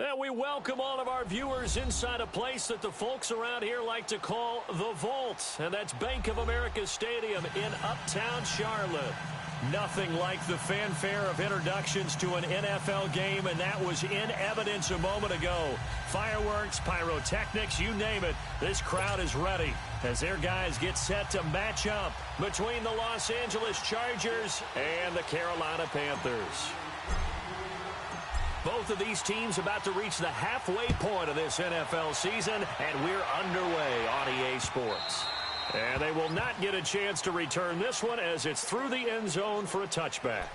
And we welcome all of our viewers inside a place that the folks around here like to call the Vault. And that's Bank of America Stadium in Uptown Charlotte. Nothing like the fanfare of introductions to an NFL game, and that was in evidence a moment ago. Fireworks, pyrotechnics, you name it. This crowd is ready as their guys get set to match up between the Los Angeles Chargers and the Carolina Panthers. Both of these teams about to reach the halfway point of this NFL season, and we're underway on EA Sports. And they will not get a chance to return this one as it's through the end zone for a touchback.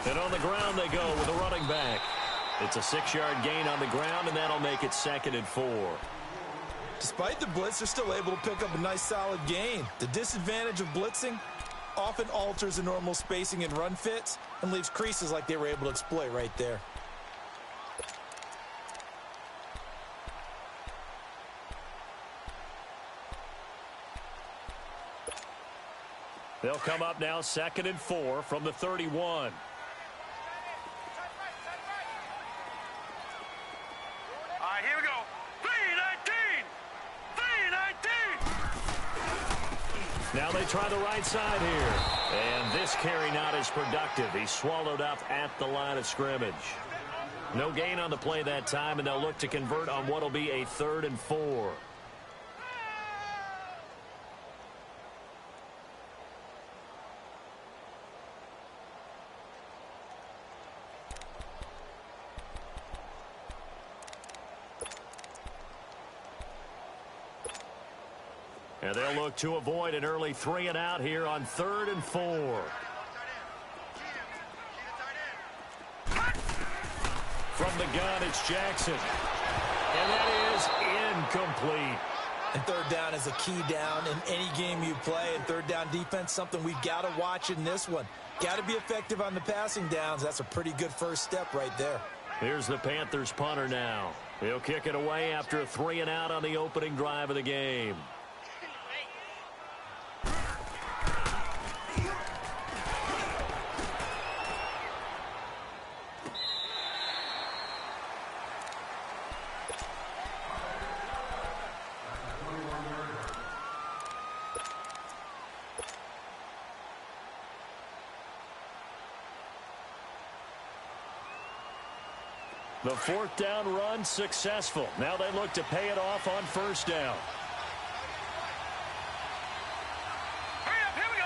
And on the ground they go with a running back. It's a 6-yard gain on the ground, and that'll make it 2nd and 4. Despite the blitz, they're still able to pick up a nice solid gain. The disadvantage of blitzing often alters the normal spacing and run fits and leaves creases like they were able to exploit right there. They'll come up now 2nd and 4 from the 31. Here we go. 3-19. Now they try the right side here. And this carry not as productive. He's swallowed up at the line of scrimmage. No gain on the play that time, and they'll look to convert on what will be a 3rd and 4. And they'll look to avoid an early 3 and out here on 3rd and 4. From the gun, it's Jackson. And that is incomplete. And 3rd down is a key down in any game you play. And 3rd down defense, something we've got to watch in this one. Got to be effective on the passing downs. That's a pretty good first step right there. Here's the Panthers punter now. He'll kick it away after a 3 and out on the opening drive of the game. The 4th down run successful. Now they look to pay it off on 1st down. Hurry up, here we go.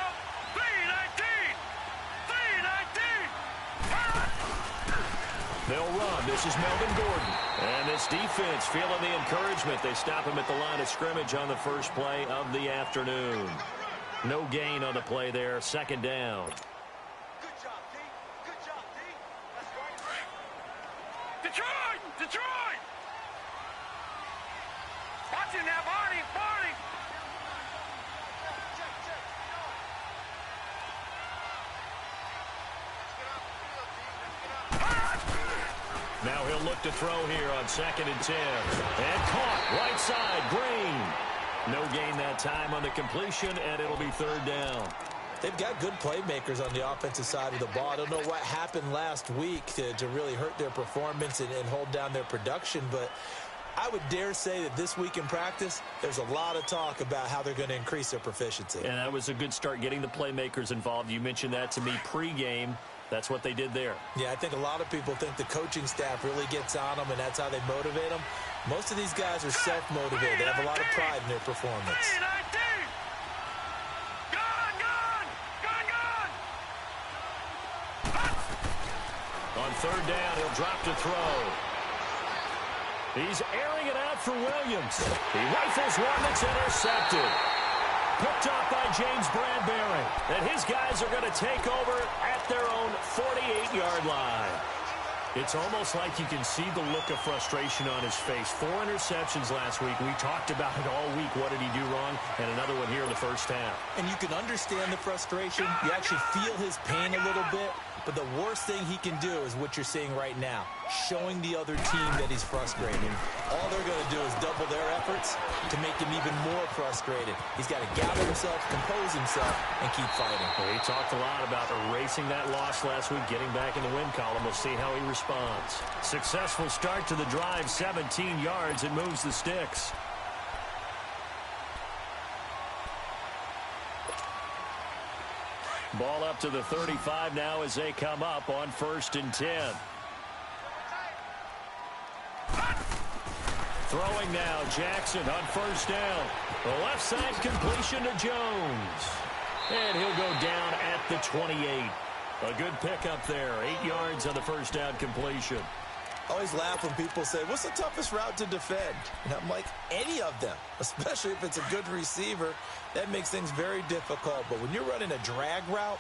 3-19. They'll run. This is Melvin Gordon. And this defense feeling the encouragement. They stop him at the line of scrimmage on the first play of the afternoon. No gain on the play there. 2nd down. Detroit! Watch it now, Barney! Now he'll look to throw here on 2nd and 10. And caught right side, Green. No gain that time on the completion, and it'll be 3rd down. They've got good playmakers on the offensive side of the ball. I don't know what happened last week to really hurt their performance and hold down their production, but I would dare say that this week in practice, there's a lot of talk about how they're going to increase their proficiency. And that was a good start getting the playmakers involved. You mentioned that to me pregame. That's what they did there. Yeah, I think a lot of people think the coaching staff really gets on them, and that's how they motivate them. Most of these guys are self-motivated. They have a lot of pride in their performance. On 3rd down, he'll drop to throw. He's airing it out for Williams. He rifles one that's intercepted. picked off by James Bradbury. And his guys are going to take over at their own 48-yard line. It's almost like you can see the look of frustration on his face. 4 interceptions last week. We talked about it all week. What did he do wrong? And another one here in the first half. And you can understand the frustration. You actually feel his pain a little bit. But the worst thing he can do is what you're seeing right now, showing the other team that he's frustrated. All they're going to do is double their efforts to make him even more frustrated. He's got to gather himself, compose himself, and keep fighting. Well, he talked a lot about erasing that loss last week, getting back in the win column. We'll see how he responds. Successful start to the drive, 17 yards, and moves the sticks. Ball up to the 35 now as they come up on 1st and 10. Throwing now, Jackson on 1st down. The left side completion to Jones. And he'll go down at the 28. A good pickup there, 8 yards on the 1st down completion. I always laugh when people say, what's the toughest route to defend? And I'm like, any of them, especially if it's a good receiver. That makes things very difficult. But when you're running a drag route,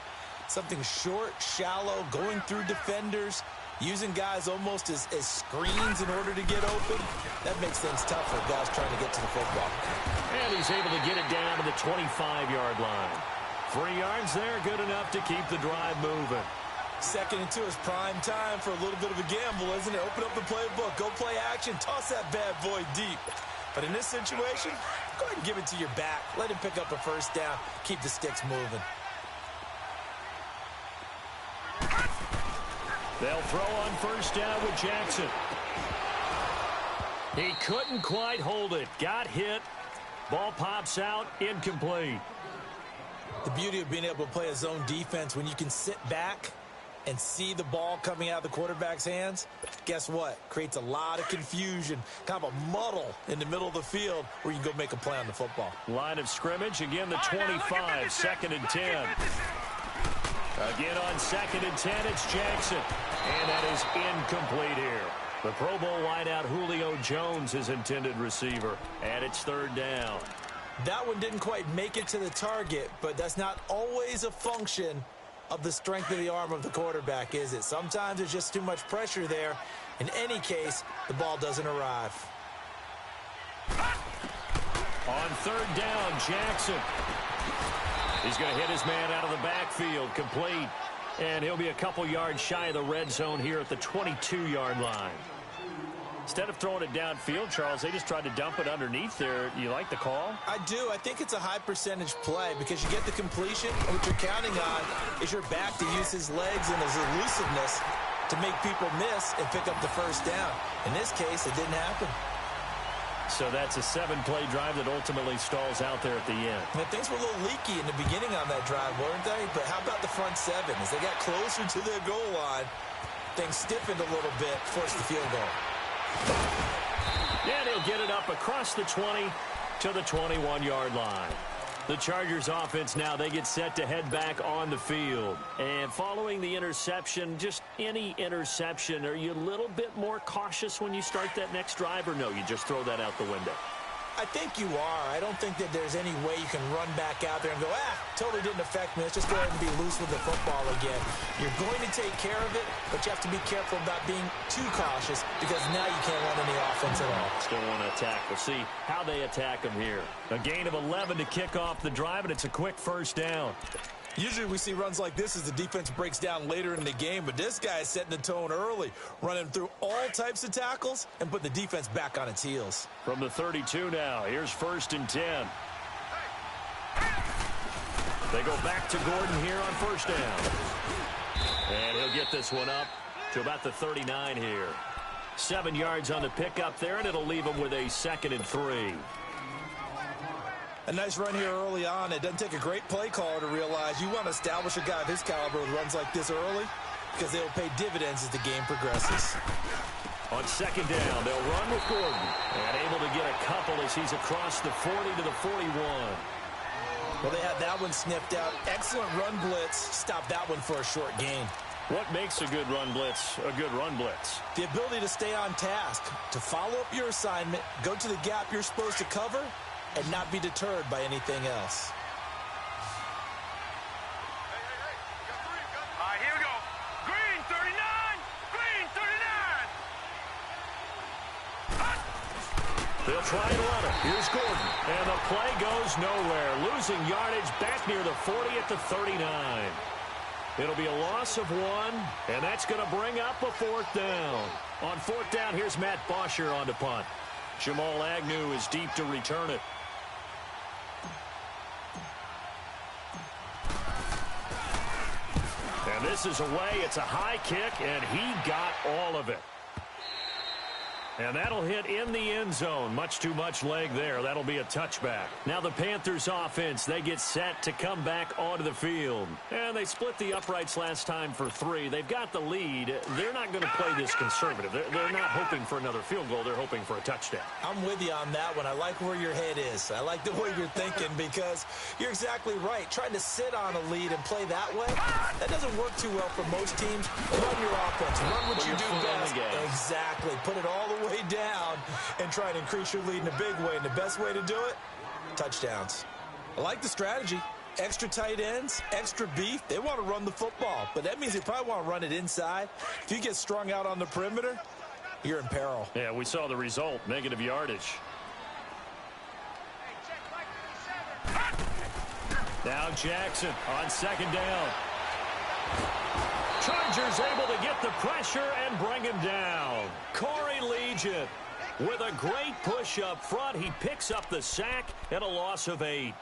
something short, shallow, going through defenders, using guys almost as screens in order to get open, that makes things tough for guys trying to get to the football. And he's able to get it down to the 25-yard line. 3 yards there, good enough to keep the drive moving. 2nd and 2 is prime time for a little bit of a gamble, isn't it? Open up the playbook, go play action, toss that bad boy deep. But in this situation, go ahead and give it to your back. Let him pick up a 1st down, keep the sticks moving. They'll throw on 1st down with Jackson. He couldn't quite hold it. Got hit. Ball pops out, incomplete. The beauty of being able to play a zone defense when you can sit back and see the ball coming out of the quarterback's hands, guess what? Creates a lot of confusion, kind of a muddle in the middle of the field where you can go make a play on the football. Line of scrimmage, again the 25, 2nd and 10. Again on 2nd and 10, it's Jackson. And that is incomplete here. The Pro Bowl wideout Julio Jones, his intended receiver. And it's 3rd down. That one didn't quite make it to the target, but that's not always a function of the strength of the arm of the quarterback, is it? Sometimes there's just too much pressure there. In any case, the ball doesn't arrive. On 3rd down, Jackson. He's going to hit his man out of the backfield, complete. And he'll be a couple yards shy of the red zone here at the 22-yard line. Instead of throwing it downfield, Charles, they just tried to dump it underneath there. You like the call? I do. I think it's a high-percentage play because you get the completion. And what you're counting on is your back to use his legs and his elusiveness to make people miss and pick up the 1st down. In this case, it didn't happen. So that's a 7-play drive that ultimately stalls out there at the end. And things were a little leaky in the beginning on that drive, weren't they? But how about the front 7? As they got closer to their goal line, things stiffened a little bit, forced the field goal. And he'll get it up across the 20 to the 21-yard line. The Chargers offense now, they get set to head back on the field. And following the interception, just any interception, are you a little bit more cautious when you start that next drive, or no, you just throw that out the window? I think you are. I don't think that there's any way you can run back out there and go, totally didn't affect me. Let's just go ahead and be loose with the football again. You're going to take care of it, but you have to be careful about being too cautious because now you can't run any offense at all. Still want to attack. We'll see how they attack them here. A gain of 11 to kick off the drive, and it's a quick 1st down. Usually we see runs like this as the defense breaks down later in the game, but this guy is setting the tone early, running through all types of tackles and putting the defense back on its heels. From the 32 now, here's 1st and 10. They go back to Gordon here on 1st down. And he'll get this one up to about the 39 here. 7 yards on the pickup there, and it'll leave him with a 2nd and 3. A nice run here early on. It doesn't take a great play caller to realize you want to establish a guy of his caliber with runs like this early because they'll pay dividends as the game progresses. On 2nd down, they'll run with Gordon. And able to get a couple as he's across the 40 to the 41. Well, they had that one sniffed out. Excellent run blitz. Stop that one for a short gain. What makes a good run blitz a good run blitz? The ability to stay on task, to follow up your assignment, go to the gap you're supposed to cover, and not be deterred by anything else. They'll try and run it. Here's Gordon. And the play goes nowhere. Losing yardage back near the 40 at the 39. It'll be a loss of 1, and that's going to bring up a 4th down. On 4th down, here's Matt Bosher on to punt. Jamal Agnew is deep to return it. And this is away. It's a high kick, and he got all of it. And that'll hit in the end zone. Much too much leg there. That'll be a touchback. Now the Panthers offense, they get set to come back onto the field. And they split the uprights last time for 3. They've got the lead. They're not going to play this conservative. They're not hoping for another field goal. They're hoping for a touchdown. I'm with you on that one. I like where your head is. I like the way you're thinking because you're exactly right. Trying to sit on a lead and play that way, that doesn't work too well for most teams. Run your offense. Run what you do best. Exactly. Put it all the way down and try to increase your lead in a big way. And the best way to do it, touchdowns. I like the strategy. Extra tight ends, extra beef. They want to run the football, but that means they probably want to run it inside. If you get strung out on the perimeter, you're in peril. Yeah, we saw the result, negative yardage. Now Jackson on 2nd down. Chargers able to get the pressure and bring him down. Corey Legion with a great push up front. He picks up the sack and a loss of 8.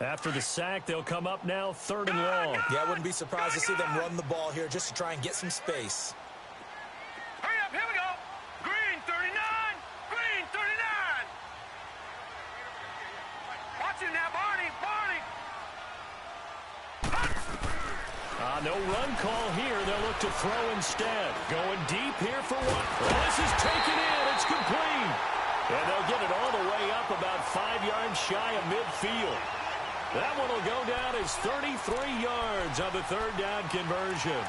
After the sack, they'll come up now 3rd and long. Yeah, I wouldn't be surprised to see them run the ball here just to try and get some space. Hurry up, here we go. Green 39. Green 39. Watch it now, Barney. Barney. No run call here. They'll look to throw instead. Going deep here for 1. Well, this is taken in. It's complete. And they'll get it all the way up about 5 yards shy of midfield. That one will go down as 33 yards on the 3rd down conversion.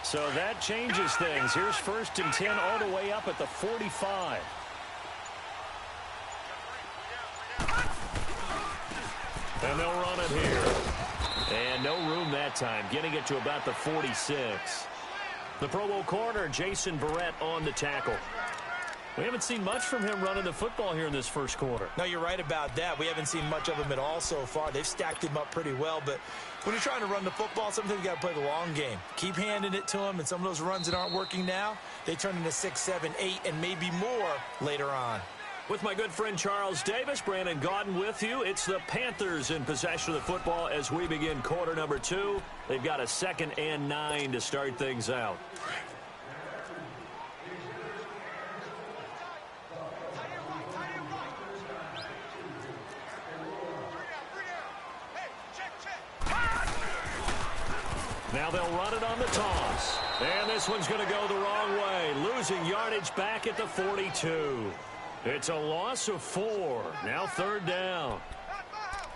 So that changes things. Here's 1st and 10 all the way up at the 45. And they'll run it here. And no room that time, getting it to about the 46. The Pro Bowl corner, Jason Verrett, on the tackle. We haven't seen much from him running the football here in this first quarter. No, you're right about that. We haven't seen much of him at all so far. They've stacked him up pretty well, but when you're trying to run the football, sometimes you got to play the long game. Keep handing it to him, and some of those runs that aren't working now, they turn into 6, 7, 8, and maybe more later on. With my good friend Charles Davis, Brandon Gaudin with you. It's the Panthers in possession of the football as we begin quarter number 2. They've got a 2nd and 9 to start things out. Now they'll run it on the toss. And this one's going to go the wrong way. Losing yardage back at the 42. It's a loss of 4. Now 3rd down.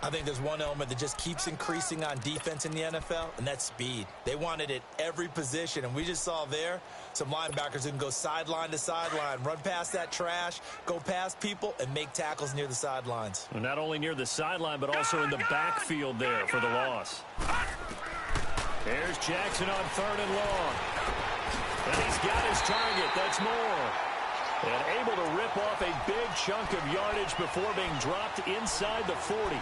I think there's one element that just keeps increasing on defense in the NFL, and that's speed. They want it at every position, and we just saw there some linebackers who can go sideline to sideline, run past that trash, go past people, and make tackles near the sidelines. And not only near the sideline, but also in the backfield there for the loss. There's Jackson on 3rd and long. And he's got his target. That's more. And able to rip off a big chunk of yardage before being dropped inside the 40.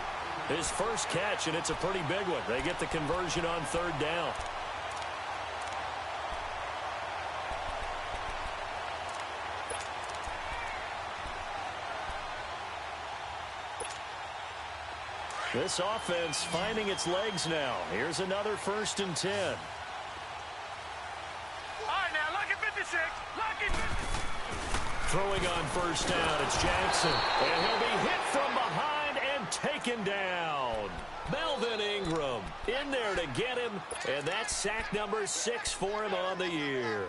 His first catch, and it's a pretty big one. They get the conversion on 3rd down. This offense finding its legs now. Here's another 1st and 10. All right, now, lucky 56. Lucky 56. Throwing on first down, it's Jackson. And he'll be hit from behind and taken down. Melvin Ingram in there to get him, and that's sack number 6 for him on the year.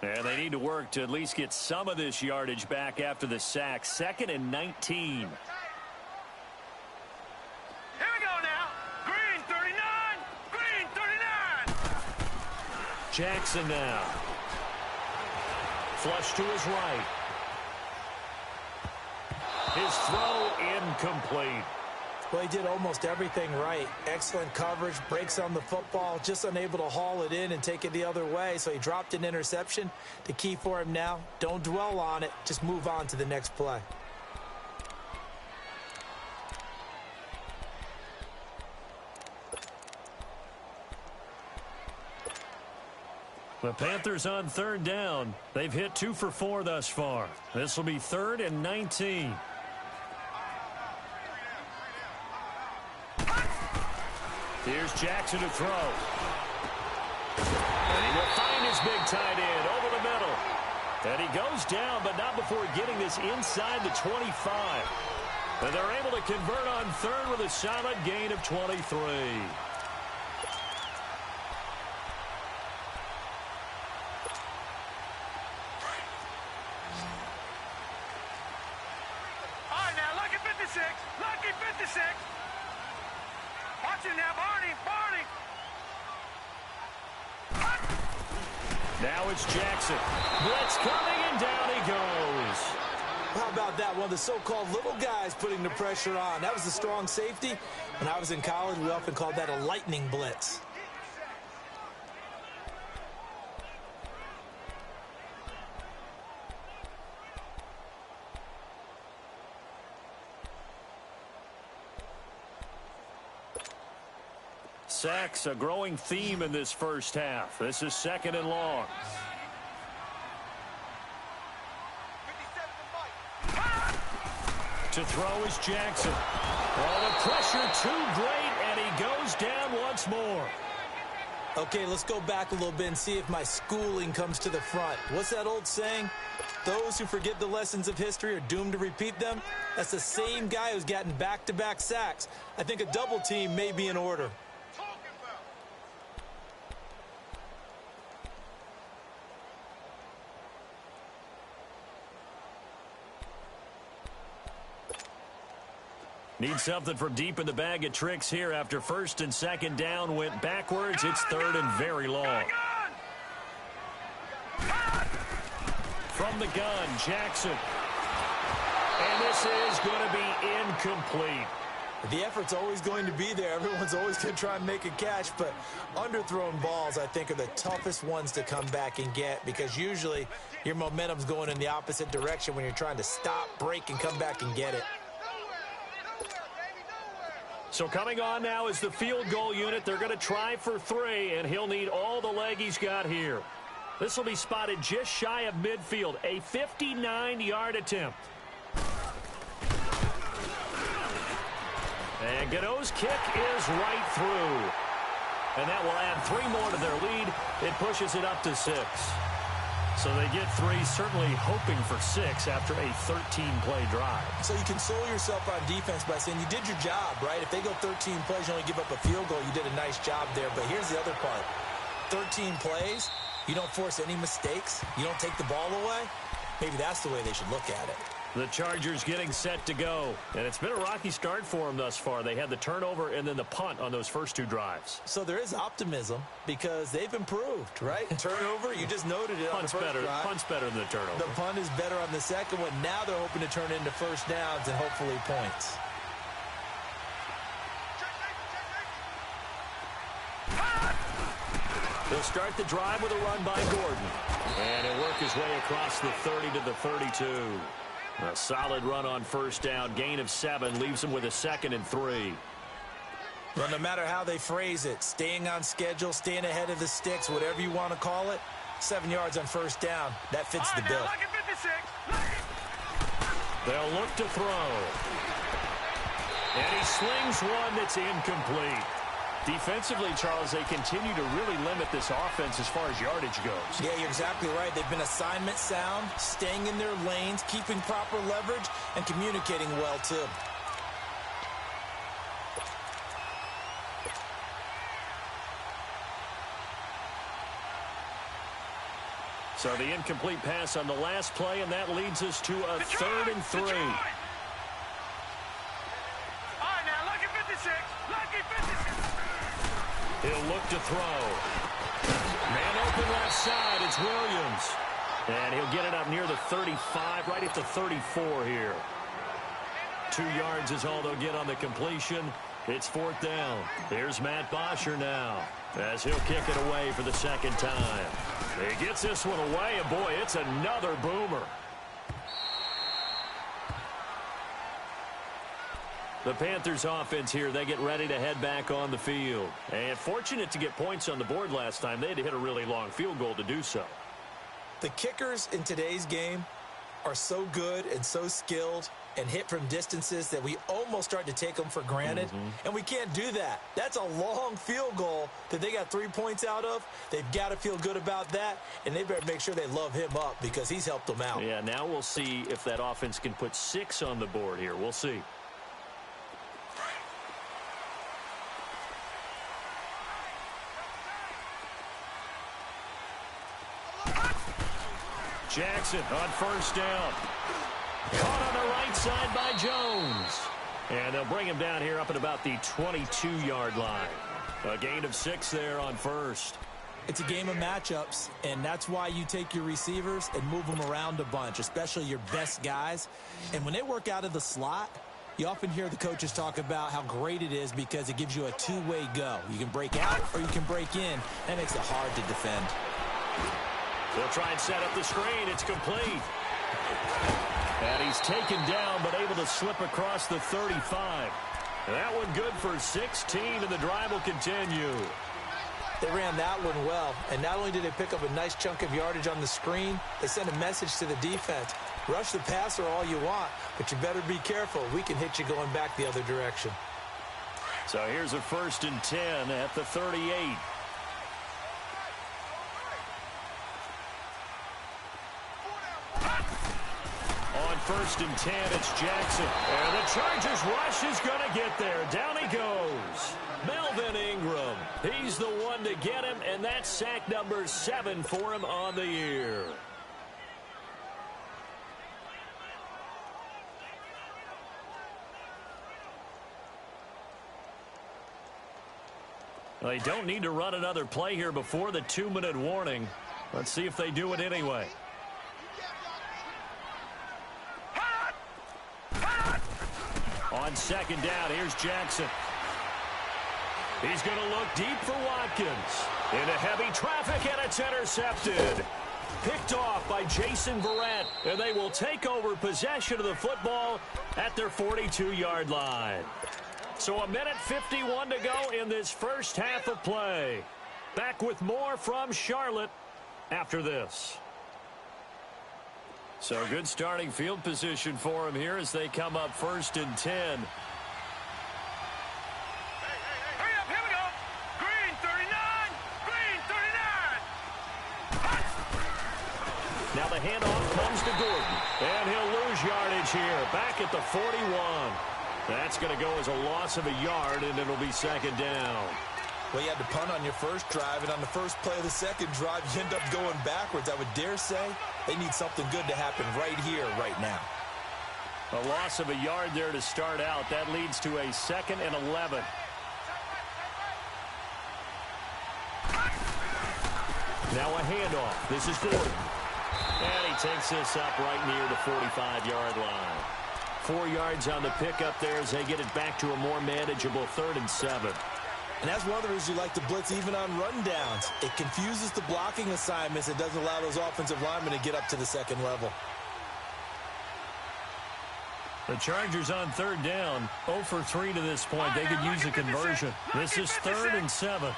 And they need to work to at least get some of this yardage back after the sack. 2nd and 19. Here we go now. Green 39. Green 39. Jackson now. Flush to his right. His throw incomplete. Well, he did almost everything right. Excellent coverage, breaks on the football, just unable to haul it in and take it the other way. So he dropped an interception. The key for him now, don't dwell on it. Just move on to the next play. The Panthers on 3rd down. They've hit 2 for 4 thus far. This will be 3rd and 19. Here's Jackson to throw. And he will find his big tight end over the middle. And he goes down, but not before getting this inside the 25. And they're able to convert on 3rd with a solid gain of 23. All right, now, lucky 56. Lucky 56. Watch it now, Barney. Barney. Now it's Jackson. Blitz coming, and down he goes. How about that? One of the so-called little guys putting the pressure on. That was a strong safety. When I was in college, we often called that a lightning blitz. Sacks, a growing theme in this first half. This is 2nd and long. To throw is Jackson. Oh, the pressure too great, and he goes down once more. Okay, let's go back a little bit and see if my schooling comes to the front. What's that old saying? Those who forget the lessons of history are doomed to repeat them. That's the same guy who's gotten back-to-back sacks. I think a double team may be in order. Need something from deep in the bag of tricks here after 1st and 2nd down went backwards. It's 3rd and very long. From the gun, Jackson. And this is going to be incomplete. The effort's always going to be there. Everyone's always going to try and make a catch, but underthrown balls, I think, are the toughest ones to come back and get because usually your momentum's going in the opposite direction when you're trying to stop, break, and come back and get it. So coming on now is the field goal unit. They're going to try for 3, and he'll need all the leg he's got here. This will be spotted just shy of midfield, a 59-yard attempt. And Gano's kick is right through. And that will add 3 more to their lead. It pushes it up to 6. So they get 3, certainly hoping for 6 after a 13-play drive. So you console yourself on defense by saying you did your job, right? If they go 13 plays, you only give up a field goal, you did a nice job there. But here's the other part. 13 plays, you don't force any mistakes, you don't take the ball away. Maybe that's the way they should look at it. The Chargers getting set to go. And it's been a rocky start for them thus far. They had the turnover and then the punt on those first 2 drives. So there is optimism because they've improved, right? Turnover, you just noted it on the first drive. Punt's better than the turnover. The punt is better on the second one. Now they're hoping to turn into first downs and hopefully points. They'll start the drive with a run by Gordon. And he'll work his way across the 30 to the 32. A solid run on first down. Gain of 7 leaves him with a 2nd and 3. Well, no matter how they phrase it, staying on schedule, staying ahead of the sticks, whatever you want to call it, 7 yards on first down. That fits the bill. Lucky 56. They'll look to throw. And he slings one that's incomplete. Defensively, Charles, they continue to really limit this offense as far as yardage goes. Yeah, you're exactly right. They've been assignment sound, staying in their lanes, keeping proper leverage, and communicating well, too. So the incomplete pass on the last play, and that leads us to a 3rd and 3. All right, now, lucky 56. Lucky 56. He'll look to throw. Man open left side. It's Williams. And he'll get it up near the 35, right at the 34 here. 2 yards is all they'll get on the completion. It's 4th down. Here's Matt Bosher now, as he'll kick it away for the 2nd time. He gets this one away, and boy, it's another boomer. The Panthers offense here, they get ready to head back on the field. And fortunate to get points on the board last time. They had to hit a really long field goal to do so. The kickers in today's game are so good and so skilled and hit from distances that we almost start to take them for granted. And we can't do that. That's a long field goal that they got 3 points out of. They've got to feel good about that, and they better make sure they love him up because he's helped them out. Yeah, now we'll see if that offense can put 6 on the board here. We'll see. Jackson on 1st down. Caught on the right side by Jones. And they'll bring him down here up at about the 22-yard line. A gain of 6 there on 1st. It's a game of matchups, and that's why you take your receivers and move them around a bunch, especially your best guys. And when they work out of the slot, you often hear the coaches talk about how great it is because it gives you a two-way go. You can break out or you can break in. That makes it hard to defend. They'll try and set up the screen. It's complete. And he's taken down, but able to slip across the 35. That one good for 16, and the drive will continue. They ran that one well, and not only did they pick up a nice chunk of yardage on the screen, they sent a message to the defense. Rush the passer all you want, but you better be careful. We can hit you going back the other direction. So here's a 1st and 10 at the 38. On 1st and 10, it's Jackson. And the Chargers rush is going to get there. Down he goes. Melvin Ingram. He's the one to get him, and that's sack number 7 for him on the year. Well, they don't need to run another play here before the 2-minute warning. Let's see if they do it anyway. On 2nd down, here's Jackson. He's going to look deep for Watkins. Into heavy traffic, and it's intercepted. Picked off by Jason Verrett, and they will take over possession of the football at their 42-yard line. So 1:51 to go in this first half of play. Back with more from Charlotte after this. So good starting field position for them here as they come up 1st and 10. Hurry up, here we go. Green 39. Green 39. Now the handoff comes to Gordon. And he'll lose yardage here. Back at the 41. That's going to go as a loss of a yard, and it'll be 2nd down. Well, you had to punt on your first drive, and on the first play of the second drive, you end up going backwards. I would dare say they need something good to happen right here, right now. A loss of a yard there to start out. That leads to a 2nd and 11. Now a handoff. This is Gordon. And he takes this up right near the 45-yard line. 4 yards on the pickup there as they get it back to a more manageable 3rd and 7. And that's one of the reasons you like to blitz even on rundowns. It confuses the blocking assignments. It doesn't allow those offensive linemen to get up to the 2nd level. The Chargers on 3rd down, 0 for 3 to this point. They could use a conversion. This is 3rd and 7.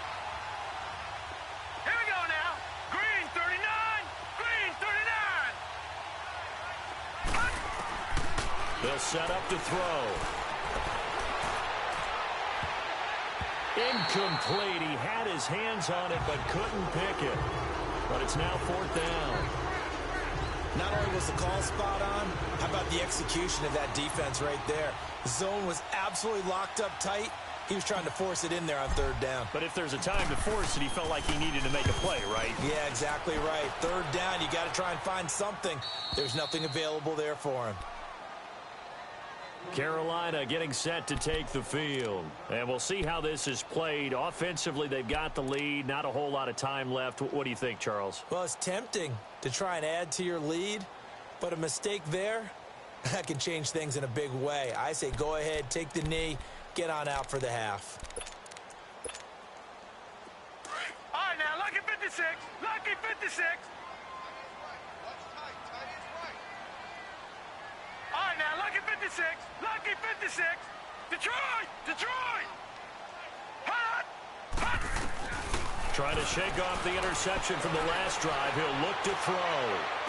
Here we go now. Green 39. set up to throw. Incomplete. He had his hands on it but couldn't pick it. But it's now 4th down. Not only was the call spot on, how about the execution of that defense right there? The zone was absolutely locked up tight. He was trying to force it in there on 3rd down. But if there's a time to force it, he felt like he needed to make a play, right? Yeah, exactly right. 3rd down, you got to try and find something. There's nothing available there for him. Carolina getting set to take the field. And we'll see how this is played. Offensively, they've got the lead. Not a whole lot of time left. What do you think, Charles? Well, it's tempting to try and add to your lead, but a mistake there, that can change things in a big way. I say go ahead, take the knee, get on out for the half. All right, now, lucky 56. Lucky 56. All right, now, lucky 56. Lucky 56. Detroit! Detroit! Hot! Hot! Trying to shake off the interception from the last drive. He'll look to throw.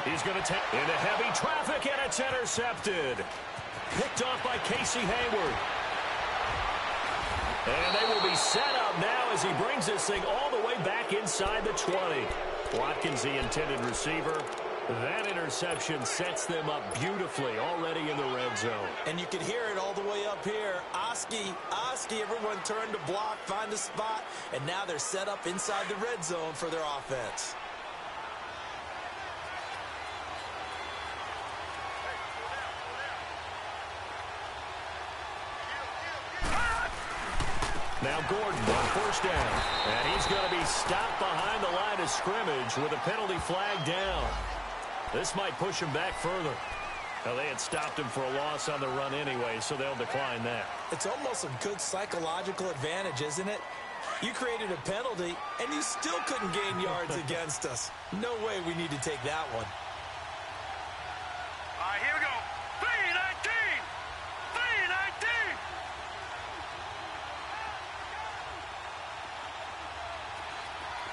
He's going to take into heavy traffic, and it's intercepted. Picked off by Casey Hayward. And they will be set up now as he brings this thing all the way back inside the 20. Watkins, the intended receiver. That interception sets them up beautifully already in the red zone. And you can hear it all the way up here. Oski, everyone turned to block, find a spot, and now they're set up inside the red zone for their offense. Now Gordon on 1st down. And he's going to be stopped behind the line of scrimmage with a penalty flag down. This might push him back further. Now, they had stopped him for a loss on the run anyway, so they'll decline that. It's almost a good psychological advantage, isn't it? You created a penalty, and you still couldn't gain yards against us. No way we need to take that one. All right, here we go. 319! 319!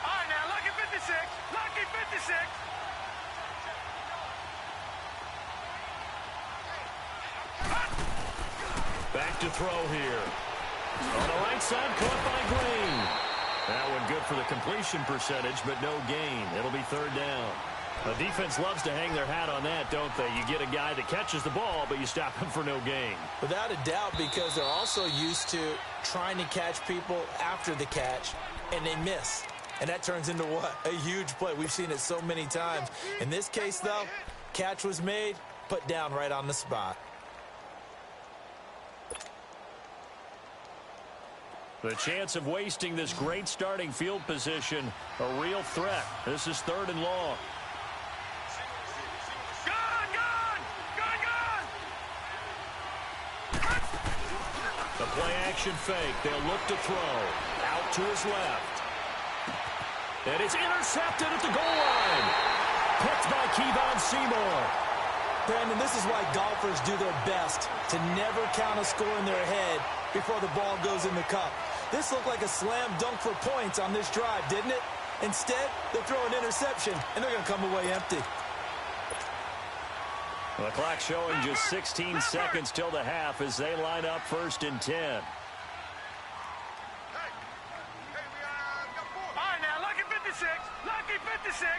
All right, now, lucky 56. Lucky 56. Back to throw here. On the right side, caught by Green. That one good for the completion percentage, but no gain. It'll be 3rd down. The defense loves to hang their hat on that, don't they? You get a guy that catches the ball, but you stop him for no gain. Without a doubt, because they're also used to trying to catch people after the catch, and they miss. And that turns into what? A huge play. We've seen it so many times. In this case, though, catch was made, put down right on the spot. The chance of wasting this great starting field position, a real threat. This is 3rd and long. Gone, gone! Gone, gone! The play action fake. They'll look to throw. Out to his left. And it's intercepted at the goal line. Picked by Kevon Seymour. Brandon, this is why golfers do their best to never count a score in their head before the ball goes in the cup. This looked like a slam dunk for points on this drive, didn't it? Instead, they throw an interception, and they're going to come away empty. The clock showing just 16 seconds till the half as they line up 1st and 10. All right, now, lucky 56. Lucky 56.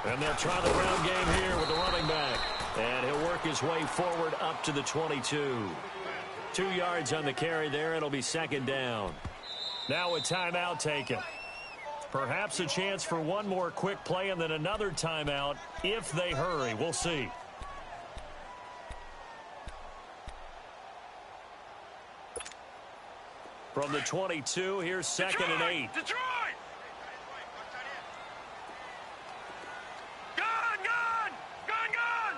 And they'll try the ground game here with the running back. And he'll work his way forward up to the 22. 2 yards on the carry there. It'll be 2nd down. Now a timeout taken. Perhaps a chance for one more quick play and then another timeout if they hurry. We'll see. From the 22, here's 2nd and 8. Detroit! Gone, gone! Gone, gone!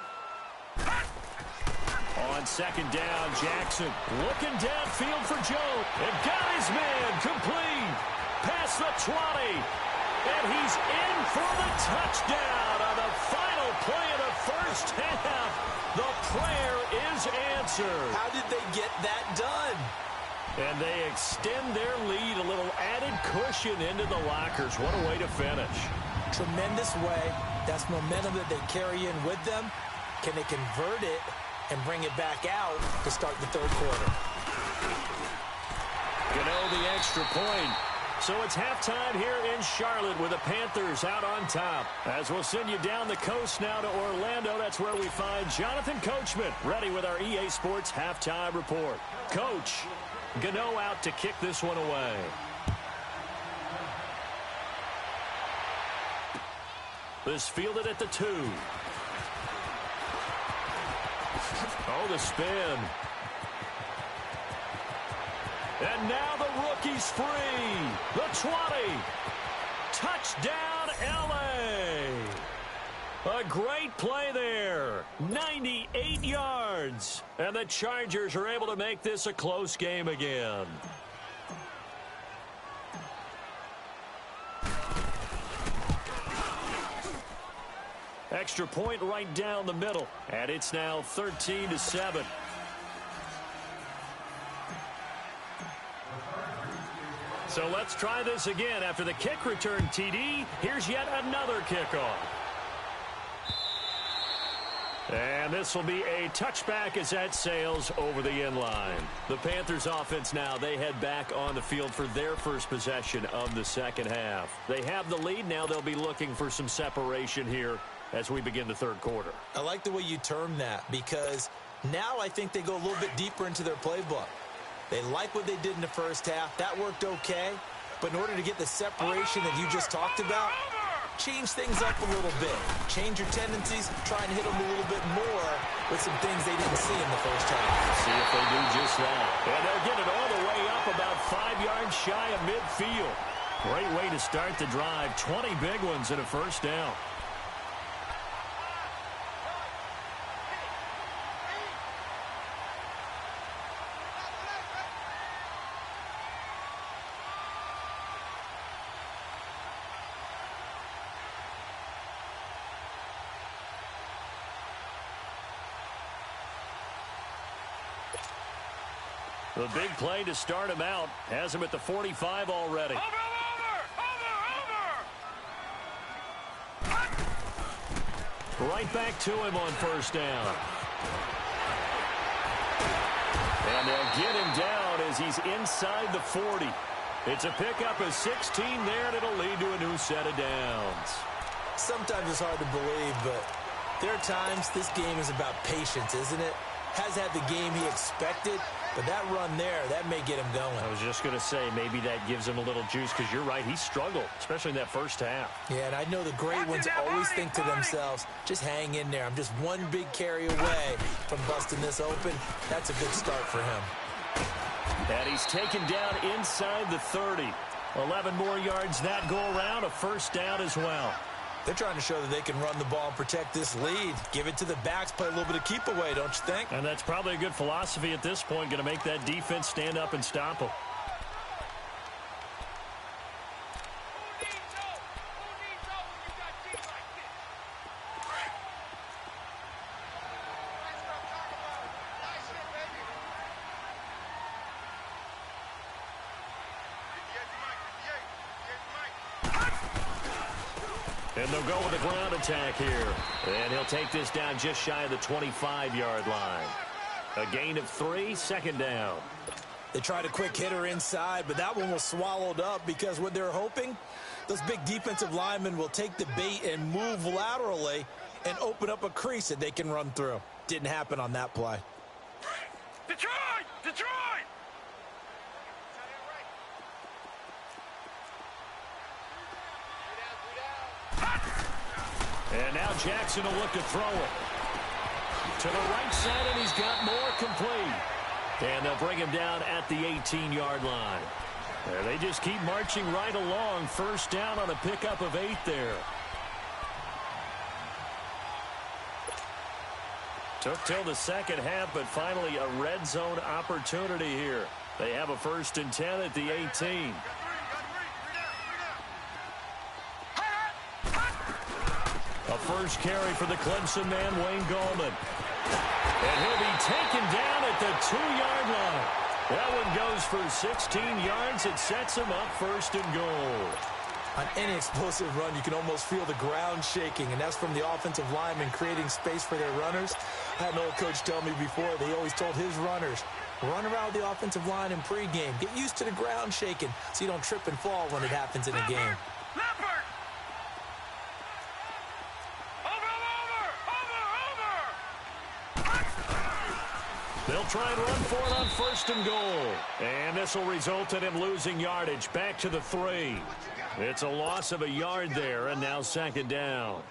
On 2nd down, Jackson looking downfield for Joe. And got his man complete. Past the 20. And he's in for the touchdown on the final play of the 1st half. The prayer is answered. How did they get that done? And they extend their lead, a little added cushion into the lockers. What a way to finish. Tremendous way. That's momentum that they carry in with them. Can they convert it and bring it back out to start the third quarter? The extra point. So it's halftime here in Charlotte with the Panthers out on top. As we'll send you down the coast now to Orlando, that's where we find Jonathan Coachman ready with our EA Sports halftime report. Coach, Gano out to kick this one away. This fielded at the 2. Oh, the spin. And now the rookie's free. The 20. Touchdown, L.A. A great play there. 98 yards. And the Chargers are able to make this a close game again. Extra point right down the middle. And it's now 13-7. So let's try this again. After the kick return TD, here's yet another kickoff. And this will be a touchback as that sails over the end line. The Panthers offense now, they head back on the field for their first possession of the second half. They have the lead. Now they'll be looking for some separation here as we begin the third quarter. I like the way you term that because now I think they go a little bit deeper into their playbook. They like what they did in the first half. That worked okay. But in order to get the separation that you just talked about, change things up a little bit. Change your tendencies. Try and hit them a little bit more with some things they didn't see in the first half. See if they do just that. And they'll get it all the way up about 5 yards shy of midfield. Great way to start the drive. 20 big ones and a first down. The big play to start him out. Has him at the 45 already. Over! Right back to him on first down. And they'll get him down as he's inside the 40. It's a pickup of 16 there, and it'll lead to a new set of downs. Sometimes it's hard to believe, but there are times this game is about patience, isn't it? Has had the game he expected, but that run there, that may get him going. I was just going to say, maybe that gives him a little juice, because you're right, he struggled, especially in that first half. Yeah, and I know the great ones always think to themselves, just hang in there. I'm just one big carry away from busting this open. That's a good start for him. And he's taken down inside the 30. 11 more yards that go around, a first down as well. They're trying to show that they can run the ball and protect this lead. Give it to the backs, play a little bit of keep away, don't you think? And that's probably a good philosophy at this point, going to make that defense stand up and stop them. And they'll go with a ground attack here. And he'll take this down just shy of the 25-yard line. A gain of 3, second down. They tried a quick hitter inside, but that one was swallowed up because what they're hoping, those big defensive linemen will take the bait and move laterally and open up a crease that they can run through. Didn't happen on that play. Detroit! Detroit! And now Jackson will look to throw it. To the right side, and he's got more complete. And they'll bring him down at the 18-yard line. And they just keep marching right along. First down on a pickup of 8 there. Took till the second half, but finally a red zone opportunity here. They have a 1st and 10 at the 18. A first carry for the Clemson man, Wayne Gallman. And he'll be taken down at the 2-yard line. That one goes for 16 yards. It sets him up first and goal. On any explosive run, you can almost feel the ground shaking, and that's from the offensive linemen creating space for their runners. I had an old coach tell me before, they always told his runners, run around the offensive line in pregame. Get used to the ground shaking so you don't trip and fall when it happens in a game. Leopard! Over! They'll try and run for it on first and goal. And this will result in him losing yardage back to the 3. It's a loss of a yard there, and now second down.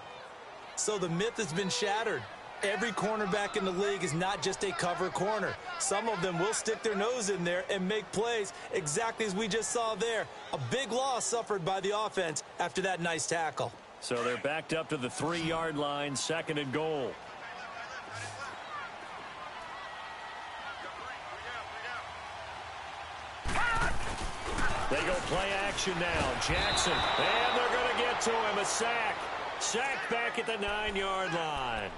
So the myth has been shattered. Every cornerback in the league is not just a cover corner. Some of them will stick their nose in there and make plays exactly as we just saw there. A big loss suffered by the offense after that nice tackle. So they're backed up to the 3-yard line, second and goal. They go play action now. Jackson, and they're going to get to him. A sack. Sack back at the 9-yard line.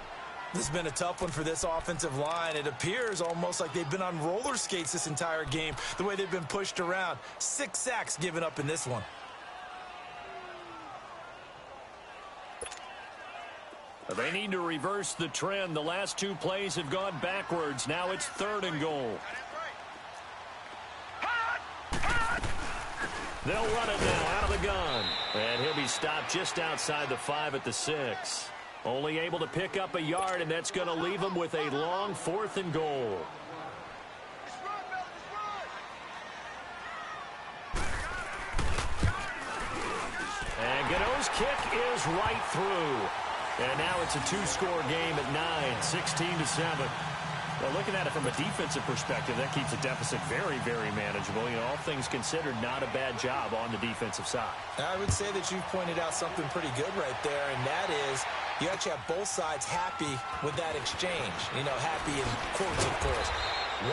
This has been a tough one for this offensive line. It appears almost like they've been on roller skates this entire game, the way they've been pushed around. 6 sacks given up in this one. They need to reverse the trend. The last 2 plays have gone backwards. Now it's third and goal. They'll run it now out of the gun. And he'll be stopped just outside the 5 at the 6. Only able to pick up a yard, and that's going to leave him with a long 4th and goal. And Gano's kick is right through. And now it's a 2-score game at 9, 16-7. Well, looking at it from a defensive perspective, that keeps the deficit very, very manageable. You know, all things considered, not a bad job on the defensive side. I would say that you've pointed out something pretty good right there, and that is you actually have both sides happy with that exchange. You know, happy in quotes, of course.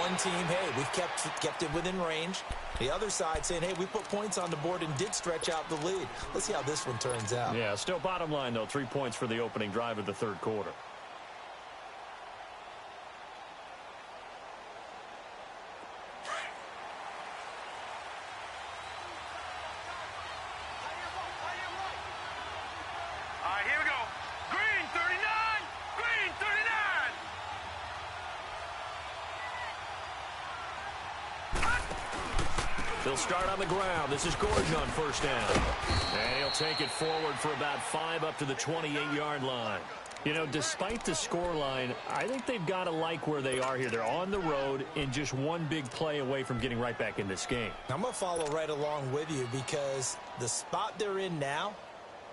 One team, hey, we've kept it within range. The other side saying, hey, we put points on the board and did stretch out the lead. Let's see how this one turns out. Yeah, still bottom line, though, 3 points for the opening drive of the third quarter. Here we go. Green 39! Green 39! They'll start on the ground. This is Gordon on first down. And he'll take it forward for about 5 up to the 28-yard line. You know, despite the scoreline, I think they've got to like where they are here. They're on the road and just one big play away from getting right back in this game. I'm going to follow right along with you because the spot they're in now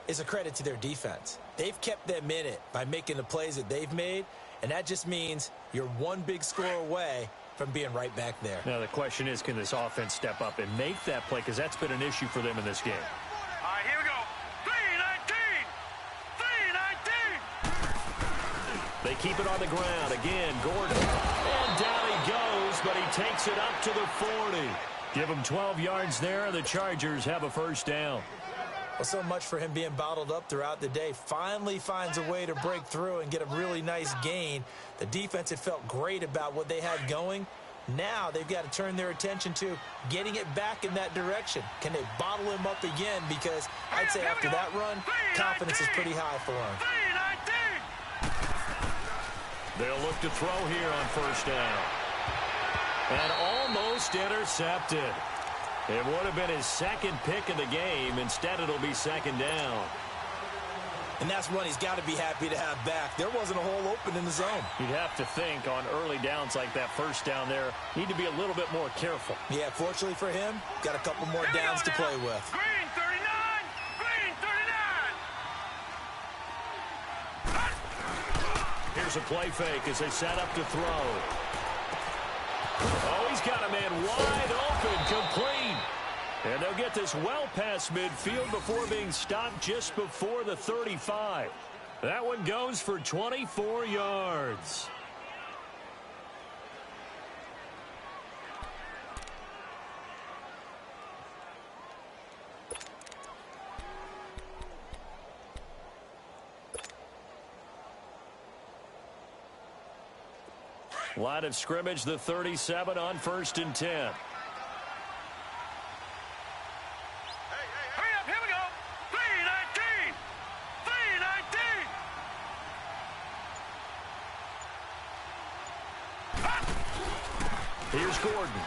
is a credit to their defense. They've kept them in it by making the plays that they've made, and that just means you're one big score away from being right back there. Now, the question is, can this offense step up and make that play? Because that's been an issue for them in this game. Here we go. 319! 319! They keep it on the ground. Again, Gordon. And down he goes, but he takes it up to the 40. Give him 12 yards there, and the Chargers have a first down. Well, so much for him being bottled up throughout the day. Finally finds a way to break through and get a really nice gain. The defense had felt great about what they had going. Now they've got to turn their attention to getting it back in that direction. Can they bottle him up again? Because I'd say after that run, confidence is pretty high for him. 319! They'll look to throw here on first down. And almost intercepted. It would have been his second pick of the game. Instead, it'll be second down. And that's one he's got to be happy to have back. There wasn't a hole open in the zone. You'd have to think on early downs like that first down there, need to be a little bit more careful. Yeah, fortunately for him, got a couple more downs to play with. Green 39! Green 39! Here's a play fake as they set up to throw. Oh, he's got a man wide open, complete. And they'll get this well past midfield before being stopped just before the 35. That one goes for 24 yards. Line of scrimmage, the 37 on 1st and 10. Hurry up, here we go. 3:19. 3:19. Here's Gordon.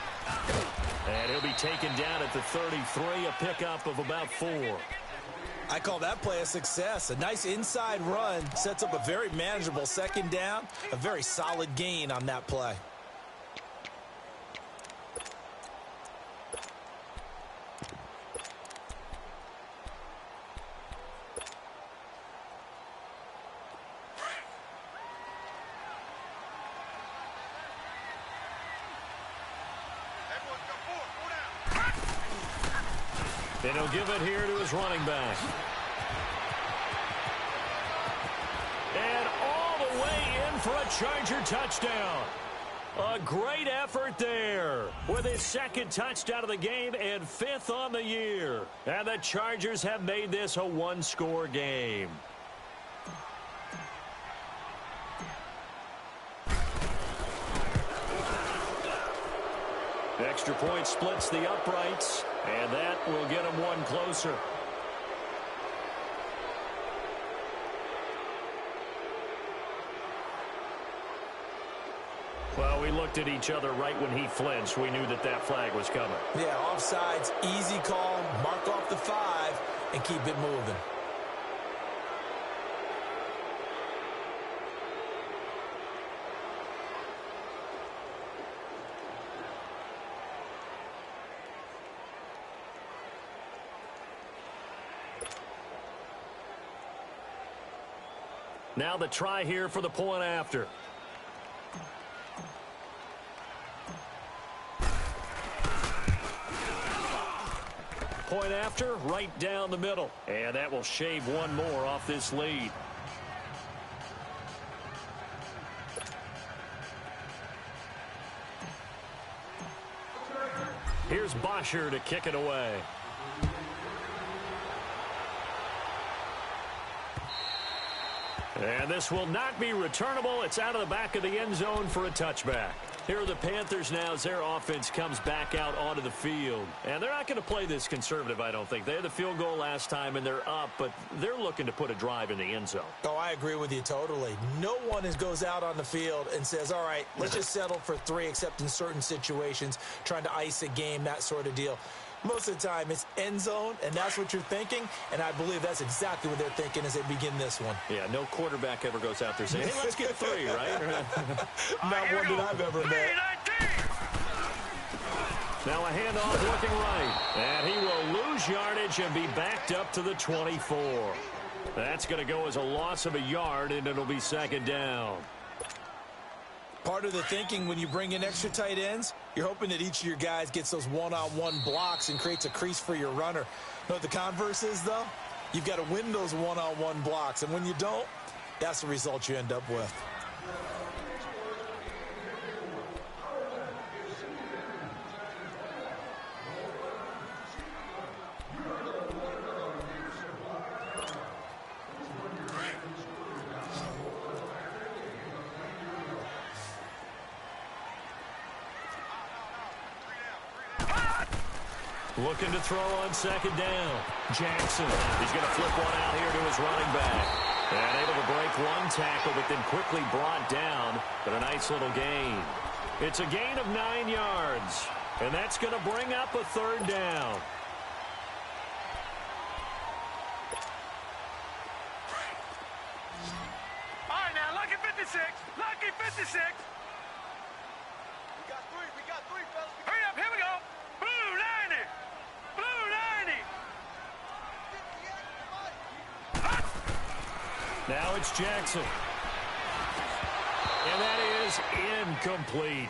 And he'll be taken down at the 33, a pickup of about 4. I call that play a success. A nice inside run sets up a very manageable second down. A very solid gain on that play. And he'll give it here to his running back. And all the way in for a Charger touchdown. A great effort there with his second touchdown of the game and 5th on the year. And the Chargers have made this a one-score game. Extra point splits the uprights, and that will get them one closer. Well, we looked at each other right when he flinched. We knew that that flag was coming. Yeah, offsides, easy call, mark off the 5, and keep it moving. Now the try here for the point after. Point after, right down the middle. And that will shave one more off this lead. Here's Bosher to kick it away. And this will not be returnable. It's out of the back of the end zone for a touchback. Here are the Panthers now as their offense comes back out onto the field. And they're not going to play this conservative, I don't think. They had the field goal last time, and they're up, but they're looking to put a drive in the end zone. Oh, I agree with you totally. No one goes out on the field and says, all right, let's just settle for 3, except in certain situations, trying to ice a game, that sort of deal. Most of the time, it's end zone, and that's what you're thinking, and I believe that's exactly what they're thinking as they begin this one. Yeah, no quarterback ever goes out there saying, hey, let's get 3, right? Not one that I've ever met. Now a handoff looking right, and he will lose yardage and be backed up to the 24. That's going to go as a loss of a yard, and it'll be second down. Part of the thinking when you bring in extra tight ends, you're hoping that each of your guys gets those one-on-one blocks and creates a crease for your runner. You know what the converse is, though? You've got to win those one-on-one blocks, and when you don't, that's the result you end up with. Looking to throw on second down. Jackson. He's going to flip one out here to his running back. And able to break one tackle, but then quickly brought down. But a nice little gain. It's a gain of 9 yards. And that's going to bring up a third down. All right, now, lucky 56. Lucky 56. We got three, fellas. Hurry up, here we go. Blue 90. Blue 90. Now it's Jackson. And that is incomplete.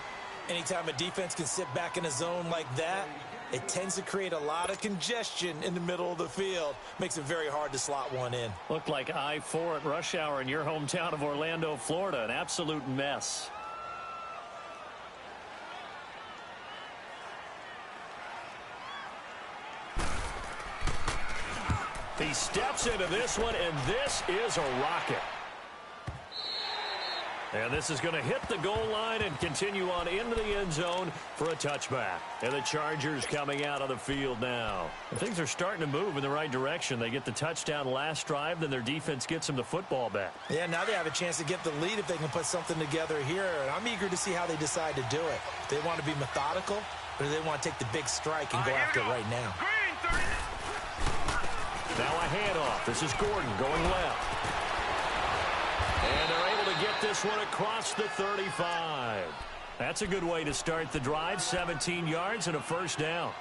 Anytime a defense can sit back in a zone like that, it tends to create a lot of congestion in the middle of the field. Makes it very hard to slot one in. Looked like I-4 at rush hour in your hometown of Orlando, Florida. An absolute mess. He steps into this one, and this is a rocket. And this is going to hit the goal line and continue on into the end zone for a touchback. And the Chargers coming out on the field now. And things are starting to move in the right direction. They get the touchdown last drive, then their defense gets them the football back. Yeah, now they have a chance to get the lead if they can put something together here. And I'm eager to see how they decide to do it. Do they want to be methodical, or do they want to take the big strike and go after it right now? Now a handoff. This is Gordon going left. And they're able to get this one across the 35. That's a good way to start the drive. 17 yards and a first down.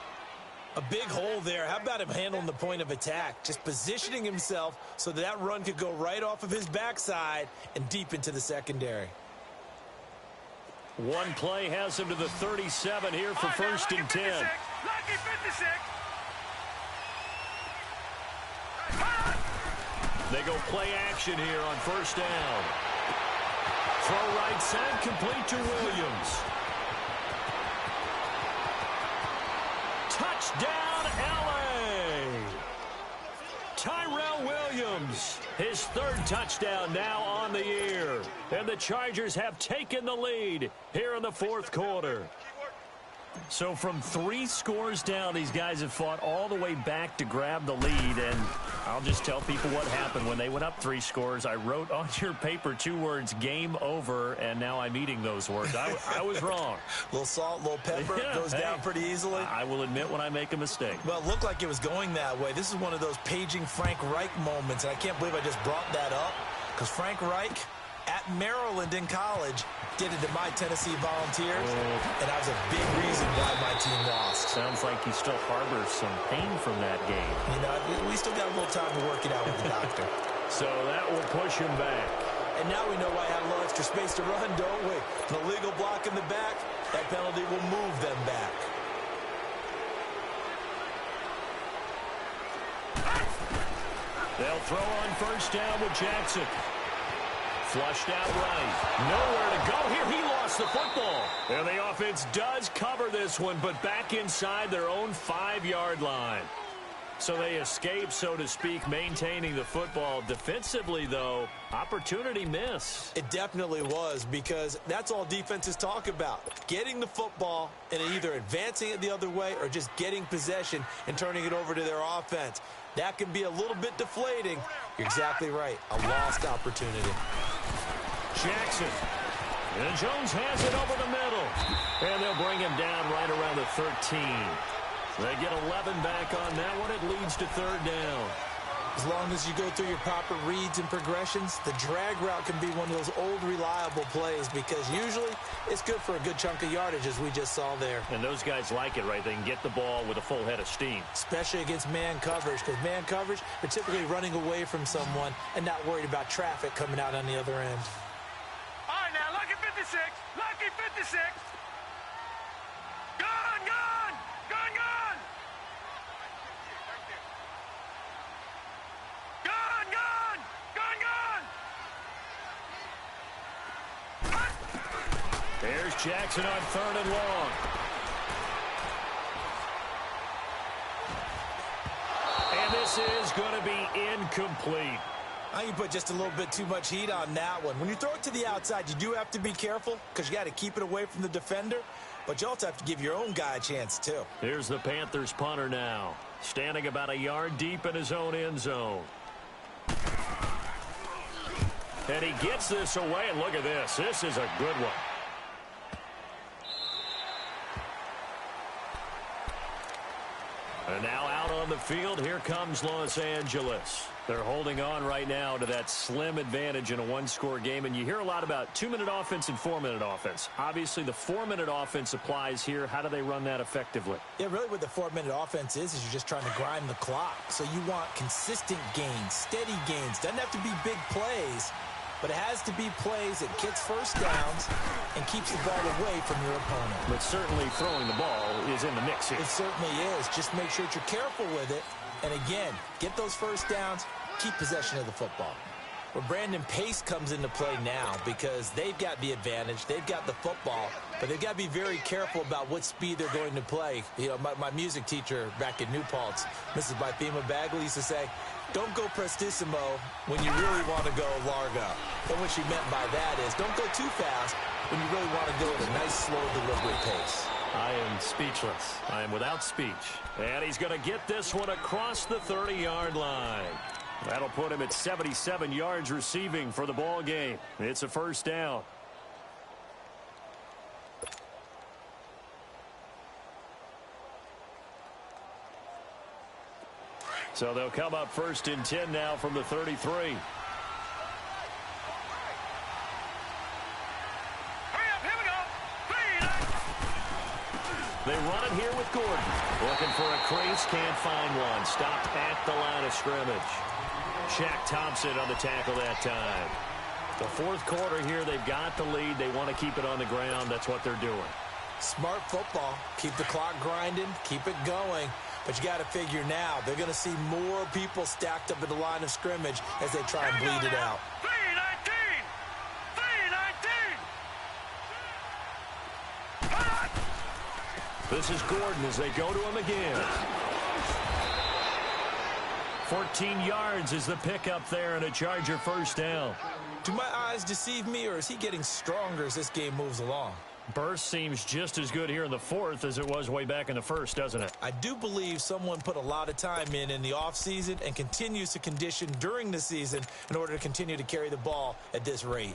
A big hole there. How about him handling the point of attack? Just positioning himself so that run could go right off of his backside and deep into the secondary. One play has him to the 37 here for first and 10. Lucky 56. They go play action here on first down. Throw right side, complete to Williams. Touchdown, L.A. Tyrell Williams, his third touchdown now on the year. And the Chargers have taken the lead here in the fourth quarter. So from 3 scores down, these guys have fought all the way back to grab the lead. And I'll just tell people what happened when they went up 3 scores. I wrote on your paper 2 words, game over, and now I'm eating those words. I was wrong. A little salt, a little pepper, goes down pretty easily. I will admit when I make a mistake. Well, it looked like it was going that way. This is one of those paging Frank Reich moments, and I can't believe I just brought that up, because Frank Reich at Maryland in college did it to my Tennessee Volunteers, and that was a big reason why my team lost. Sounds like you still harbor some pain from that game. You know, we still got a little time to work it out with the doctor. So that will push him back. And now we know why I have a little extra space to run, don't we? An illegal block in the back, that penalty will move them back. They'll throw on first down with Jackson. Flushed out right. Nowhere to go here. He lost the football. And the offense does cover this one, but back inside their own 5-yard line. So they escape, so to speak, maintaining the football. Defensively, though, opportunity miss. It definitely was, because that's all defenses talk about. Getting the football and either advancing it the other way or just getting possession and turning it over to their offense. That can be a little bit deflating. You're exactly right. A lost opportunity. Jackson. And Jones has it over the middle. And they'll bring him down right around the 13. They get 11 back on that one. It leads to third down. As long as you go through your proper reads and progressions, the drag route can be one of those old reliable plays, because usually it's good for a good chunk of yardage, as we just saw there. And those guys like it, right? They can get the ball with a full head of steam. Especially against man coverage, because man coverage, they're typically running away from someone and not worried about traffic coming out on the other end. All right, now, lucky 56. Lucky 56. Gone, gone. Gone, gone. Gone, gone. Gone, gone. There's Jackson on third and long. And this is going to be incomplete. I think you put just a little bit too much heat on that one. When you throw it to the outside, you do have to be careful, because you got to keep it away from the defender, but you also have to give your own guy a chance too. Here's the Panthers punter now, standing about a yard deep in his own end zone. And he gets this away, and look at this. This is a good one. And now out on the field, here comes Los Angeles. They're holding on right now to that slim advantage in a one-score game. And you hear a lot about 2-minute offense and 4-minute offense. Obviously, the 4-minute offense applies here. How do they run that effectively? Yeah, really what the 4-minute offense is you're just trying to grind the clock. So you want consistent gains, steady gains. Doesn't have to be big plays, but it has to be plays that gets first downs and keeps the ball away from your opponent. But certainly throwing the ball is in the mix here. It certainly is. Just make sure that you're careful with it. And again, get those first downs, keep possession of the football. Well, Brandon, pace comes into play now, because they've got the advantage. They've got the football, but they've got to be very careful about what speed they're going to play. You know, my music teacher back in New Paltz, Mrs. Bythema Bagley, used to say, don't go prestissimo when you really want to go largo. And what she meant by that is don't go too fast when you really want to go at a nice, slow delivery pace. I am speechless. I am without speech. And he's going to get this one across the 30-yard line. That'll put him at 77 yards receiving for the ball game. It's a first down. So they'll come up first and 10 now from the 33. They run it here with Gordon. Looking for a crease, can't find one. Stopped at the line of scrimmage. Shaq Thompson on the tackle that time. The fourth quarter here, they've got the lead. They want to keep it on the ground. That's what they're doing. Smart football. Keep the clock grinding. Keep it going. But you got to figure now, they're going to see more people stacked up at the line of scrimmage as they try and bleed it out. 3-19. This is Gordon as they go to him again. 14 yards is the pickup there and a Charger first down. Do my eyes deceive me, or is he getting stronger as this game moves along? Burst seems just as good here in the fourth as it was way back in the first, doesn't it? I do believe someone put a lot of time in the offseason and continues to condition during the season in order to continue to carry the ball at this rate.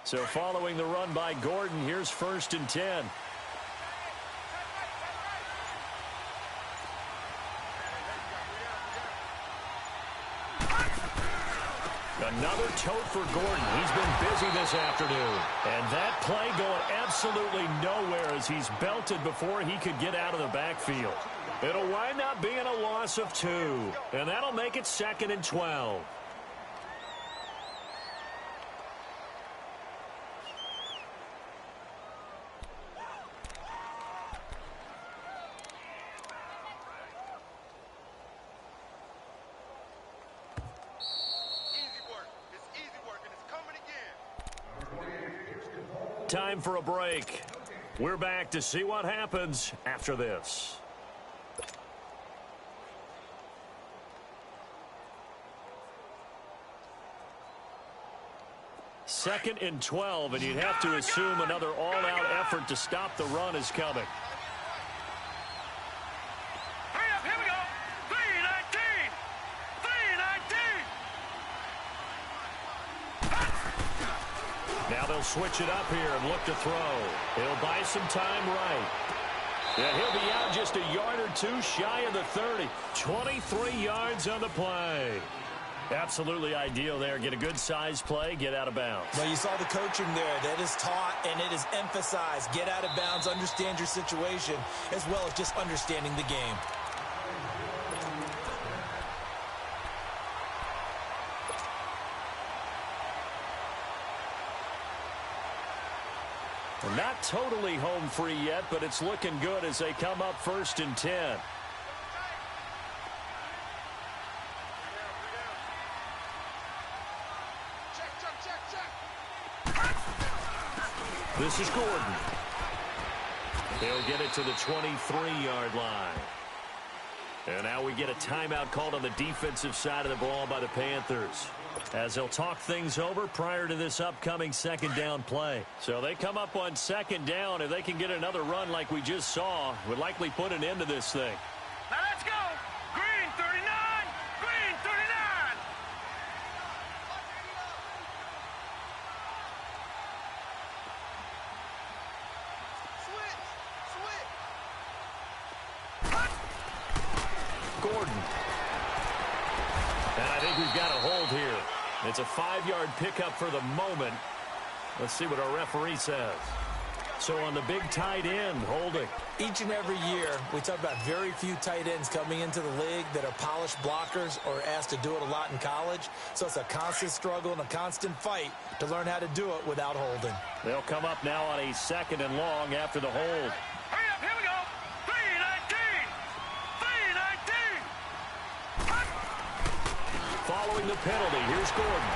So following the run by Gordon, here's first and 10. Another tote for Gordon. He's been busy this afternoon. And that play going absolutely nowhere as he's belted before he could get out of the backfield. It'll wind up being a loss of 2. And that'll make it 2nd and 12. Time for a break. We're back to see what happens after this. Second and 12, and you'd have to assume another all-out effort to stop the run is coming. Here we go. 3-19. 3-19. Now they'll switch it up here and look to throw. He'll buy some time right. And he'll be out just a yard or two shy of the 30. 23 yards on the play. Absolutely ideal there. Get a good size play, get out of bounds. Well, you saw the coaching there. That is taught and it is emphasized. Get out of bounds, understand your situation, as well as just understanding the game. Not totally home free yet, but it's looking good as they come up first and 10. This is Gordon. He'll get it to the 23-yard line. And now we get a timeout called on the defensive side of the ball by the Panthers, as they'll talk things over prior to this upcoming second down play. So they come up on second down. If they can get another run like we just saw, would likely put an end to this thing. Now let's go. Green 39. Green 39. Gordon. And I think we've got a hold here. It's a 5-yard pickup for the moment. Let's see what our referee says. So on the big tight end, holding. Each and every year, we talk about very few tight ends coming into the league that are polished blockers or asked to do it a lot in college. So it's a constant struggle and a constant fight to learn how to do it without holding. They'll come up now on a second and long after the hold. Hurry up, here we go. 3-19. 3-19. Following the penalty, here's Gordon.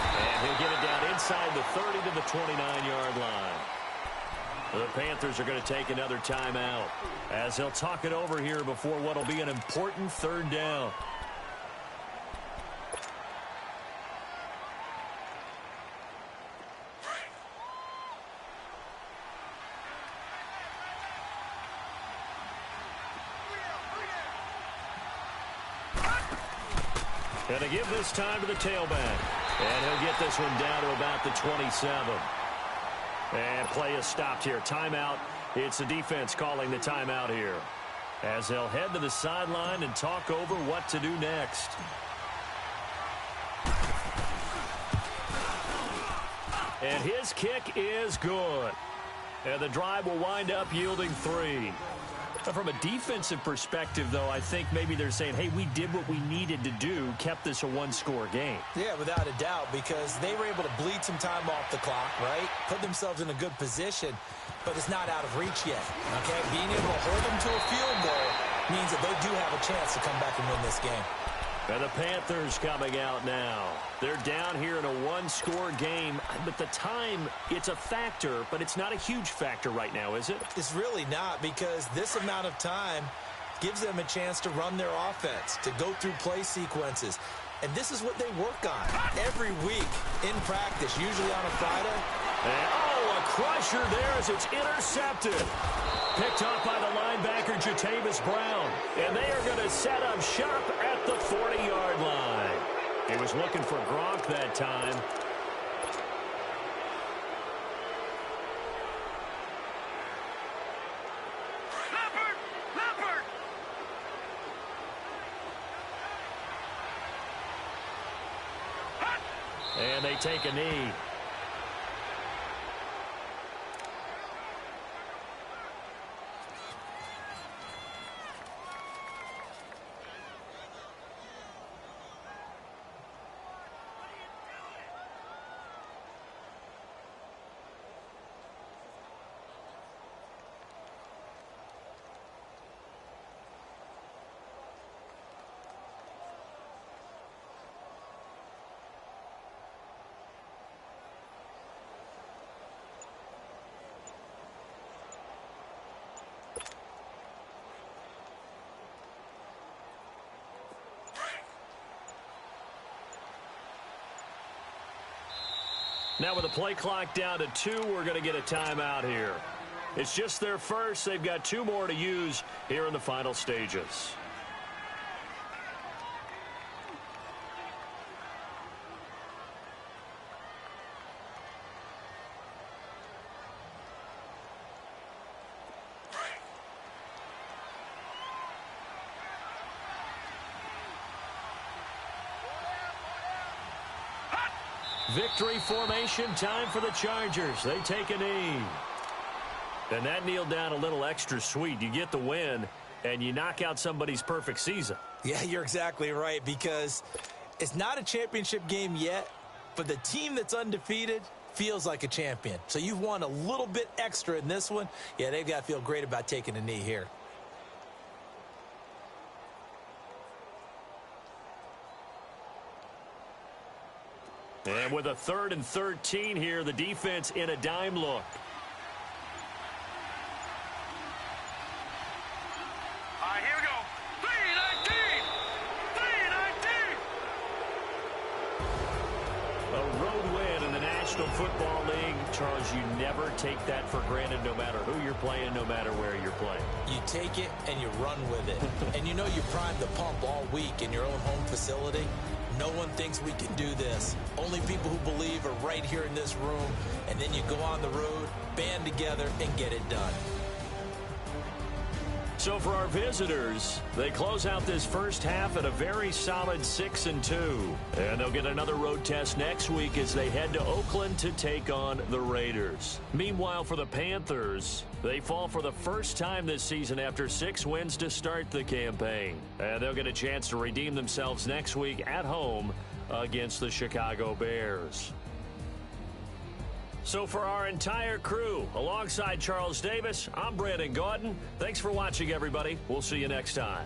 And he'll get it down inside the 30 to the 29-yard line. The Panthers are going to take another timeout as they'll talk it over here before what will be an important third down. And to give this time to the tailback. And he'll get this one down to about the 27. And play is stopped here. Timeout. It's the defense calling the timeout here, as they'll head to the sideline and talk over what to do next. And his kick is good. And the drive will wind up yielding 3. From a defensive perspective, though, I think maybe they're saying, hey, we did what we needed to do, kept this a one-score game. Yeah, without a doubt, because they were able to bleed some time off the clock, right? Put themselves in a good position, but it's not out of reach yet, okay? Being able to hold them to a field goal means that they do have a chance to come back and win this game. And the Panthers coming out now. They're down here in a one-score game, but the time, it's a factor, but it's not a huge factor right now, is it? It's really not, because this amount of time gives them a chance to run their offense, to go through play sequences. And this is what they work on every week in practice, usually on a Friday. And, a crusher there as it's intercepted. Picked up by the linebacker, Jatavis Brown. And they are going to set up shop at the 40-yard line. He was looking for Gronk that time. Leopard! And they take a knee. Now with the play clock down to 2, we're going to get a timeout here. It's just their first. They've got 2 more to use here in the final stages. Victory formation time for the Chargers. They take a knee. And that kneeled down a little extra sweet. You get the win, and you knock out somebody's perfect season. Yeah, you're exactly right, because it's not a championship game yet, but the team that's undefeated feels like a champion. So you've won a little bit extra in this one. Yeah, they've got to feel great about taking a knee here. And with a 3rd and 13 here, the defense in a dime look. Here we go. 319! 319! A road win in the National Football League. Charles, you never take that for granted no matter who you're playing, no matter where you're playing. You take it and you run with it. And you know you primed the pump all week in your own home facility. No one thinks we can do this. Only people who believe are right here in this room. And then you go on the road, band together, and get it done. So for our visitors, they close out this first half at a very solid 6-2. And they'll get another road test next week as they head to Oakland to take on the Raiders. Meanwhile, for the Panthers, they fall for the first time this season after 6 wins to start the campaign. And they'll get a chance to redeem themselves next week at home against the Chicago Bears. So for our entire crew, alongside Charles Davis, I'm Brandon Gaudin. Thanks for watching, everybody. We'll see you next time.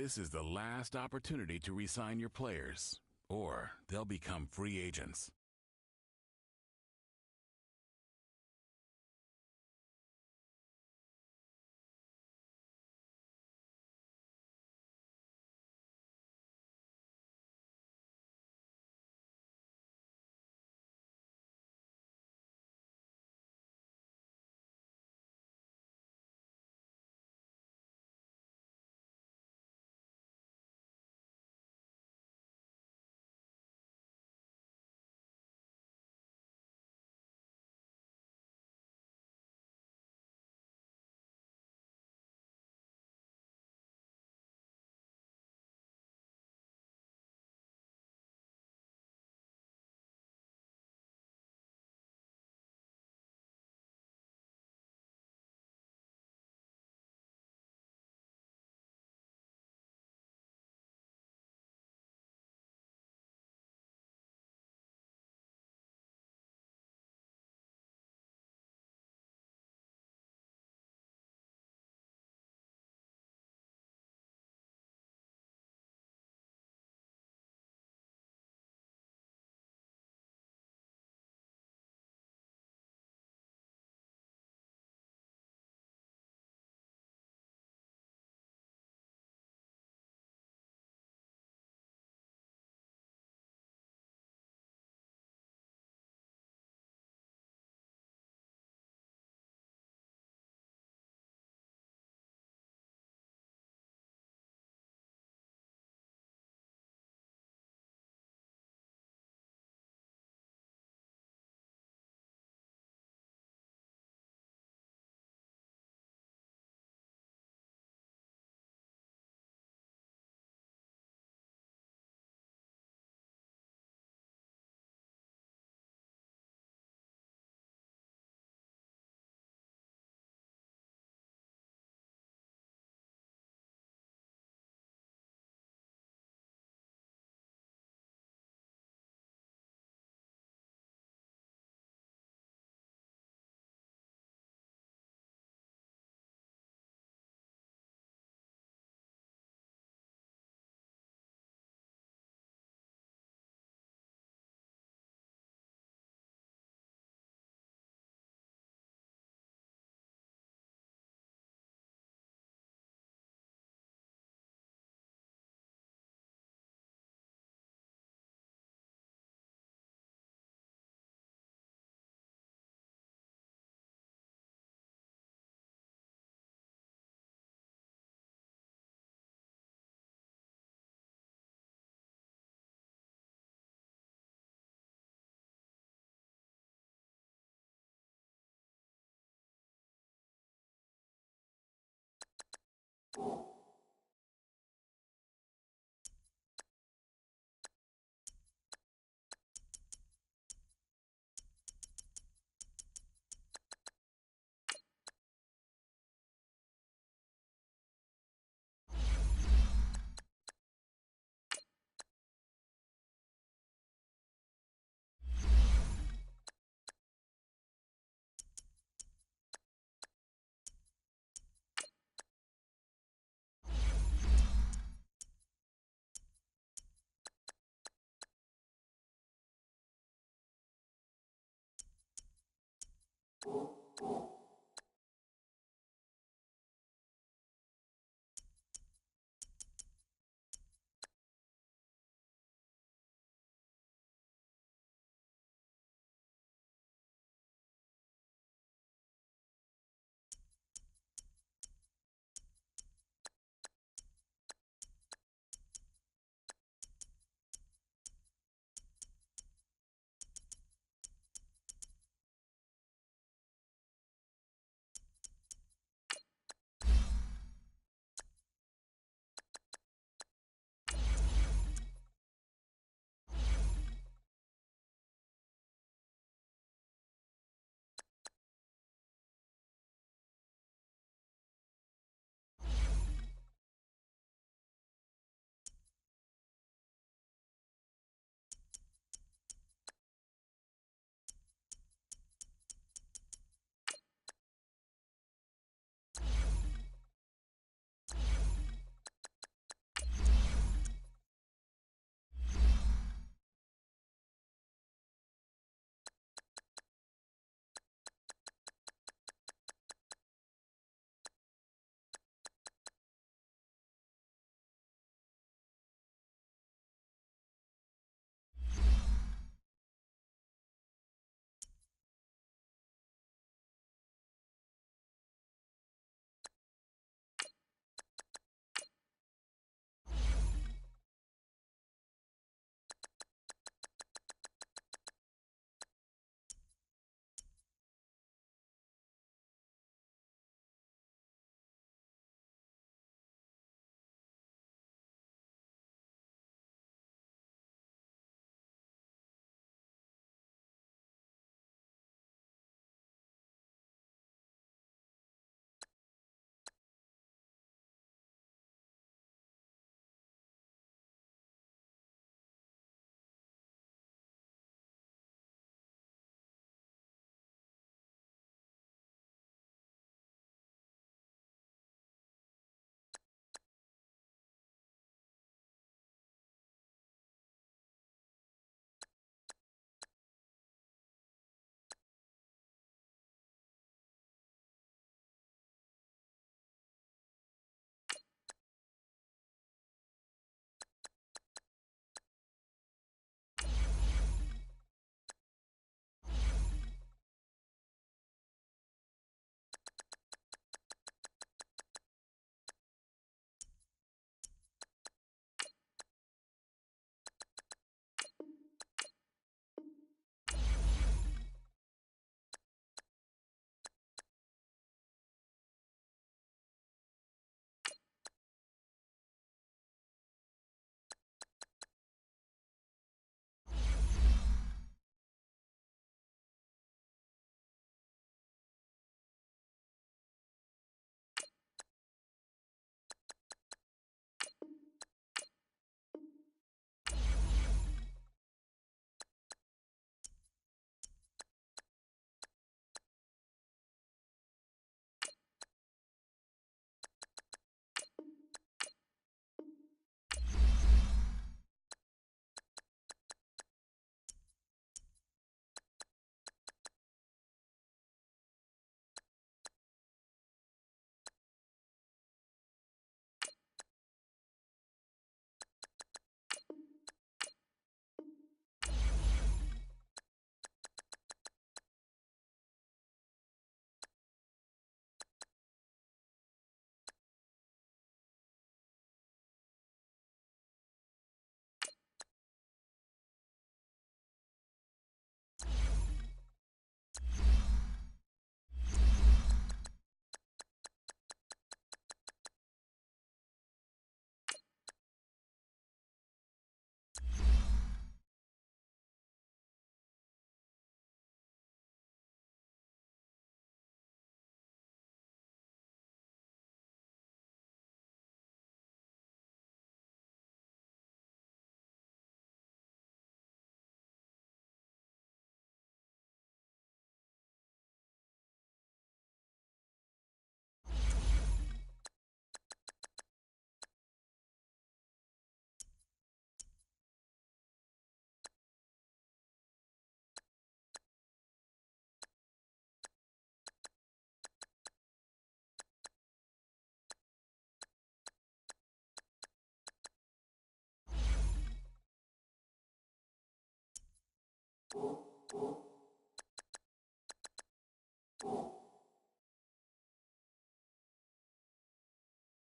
This is the last opportunity to re-sign your players, or they'll become free agents.